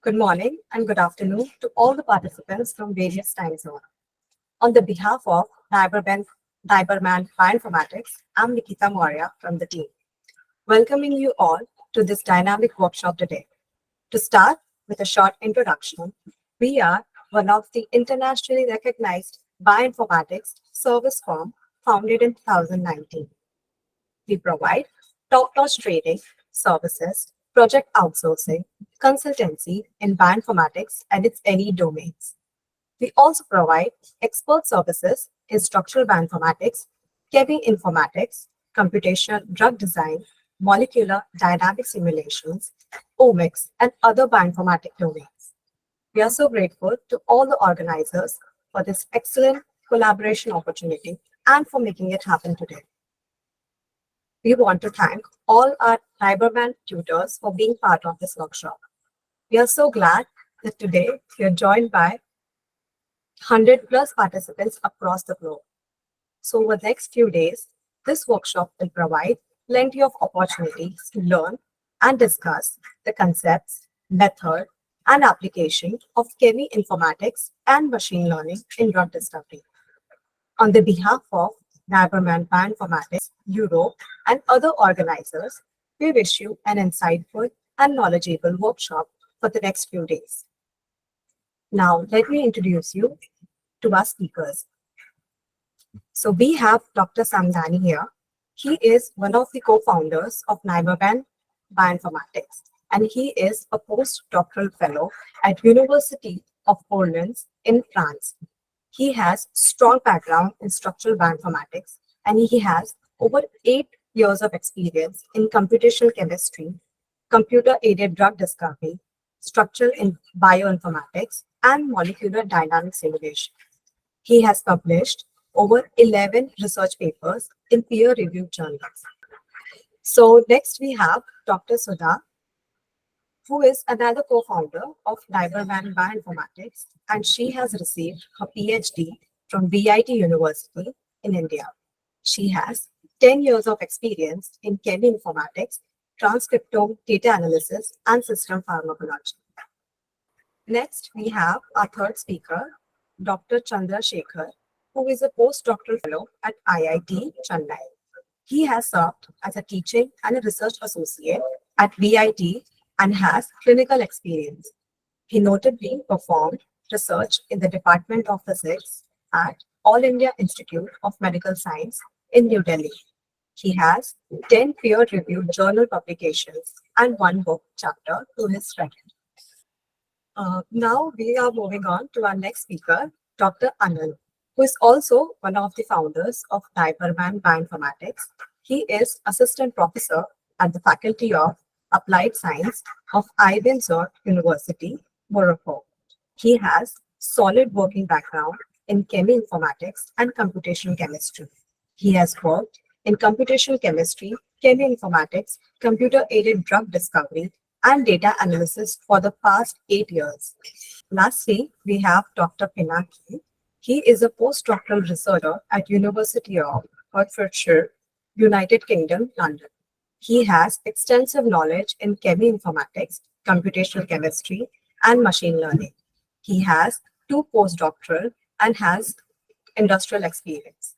Good morning and good afternoon to all the participants from various time zones. On the behalf of NyBerMan Bioinformatics, I'm Nikita Maurya from the team, welcoming you all to this dynamic workshop today. To start with a short introduction, we are one of the internationally recognized bioinformatics service firm founded in 2019. We provide top-notch training, services, project outsourcing, consultancy in bioinformatics and its any domains. We also provide expert services in structural bioinformatics, cheminformatics, computational drug design, molecular dynamic simulations, omics, and other bioinformatic domains. We are so grateful to all the organizers for this excellent collaboration opportunity and for making it happen today. We want to thank all our NyBerMan tutors for being part of this workshop. We are so glad that today we are joined by 100 plus participants across the globe. So over the next few days, this workshop will provide plenty of opportunities to learn and discuss the concepts, method, and application of cheminformatics and machine learning in drug discovery. On the behalf of NyBerMan Bioinformatics, Europe, and other organizers, we wish you an insightful and knowledgeable workshop for the next few days. Now, let me introduce you to our speakers. So we have Dr. Samdani here. He is one of the co-founders of NyBerMan Bioinformatics, and he is a postdoctoral fellow at University of Orleans in France. He has strong background in structural bioinformatics, and he has over 8 years of experience in computational chemistry, computer-aided drug discovery, structural in bioinformatics, and molecular dynamic simulation. He has published over 11 research papers in peer-reviewed journals. So next we have Dr. Sudha, who is another co-founder of NyBerMan Bioinformatics, and she has received her PhD from VIT University in India. She has 10 years of experience in cheminformatics, transcriptome data analysis, and system pharmacology. Next, we have our third speaker, Dr. Chandra Sekar, who is a postdoctoral fellow at IIT Chennai. He has served as a teaching and a research associate at VIT and has clinical experience. He notably performed research in the Department of Physics at All India Institute of Medical Science in New Delhi. He has 10 peer-reviewed journal publications and 1 book chapter to his credit. Now we are moving on to our next speaker, Dr. Anil, who is also one of the founders of NyBerMan Bioinformatics. He is assistant professor at the Faculty of Applied Science of Ibn Zor University, Morocco. He has solid working background in cheminformatics and computational chemistry. He has worked in computational chemistry, cheminformatics, computer-aided drug discovery, and data analysis for the past 8 years. Lastly, we have Dr. Pinaki. He is a postdoctoral researcher at University of Hertfordshire, United Kingdom, London. He has extensive knowledge in cheminformatics, computational chemistry, and machine learning. He has 2 postdoctoral and has industrial experience.